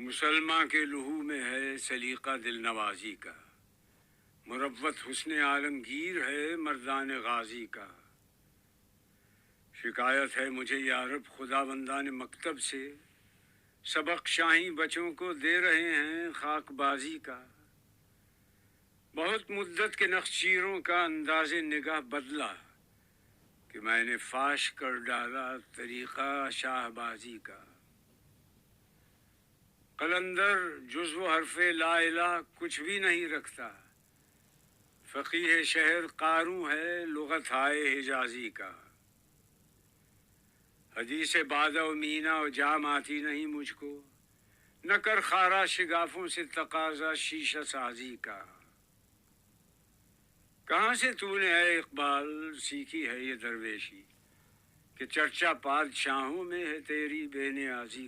مسلمان کے لہو میں ہے سلیقہ دل نوازی کا، مروت حسن عالمگیر ہے مردان غازی کا۔ شکایت ہے مجھے یا رب خدا بندان مکتب سے، سبق شاہیں بچوں کو دے رہے ہیں خاک بازی کا۔ بہت مدت کے نخچیروں کا انداز نگاہ بدلا کہ میں نے فاش کر ڈالا طریقہ شاہ بازی کا۔ قلندر جزو حرف لا الہ کچھ بھی نہیں رکھتا، فقیہ شہر قاروں ہے لغت ہائے حجازی کا۔ حدیث بادہ و مینا و جام آتی نہیں مجھ کو، نہ کر خارا شگافوں سے تقاضا شیشہ سازی کا۔ کہاں سے تو نے اے اقبال سیکھی ہے یہ درویشی، کہ چرچا پادشاہوں میں ہے تیری بے نیازی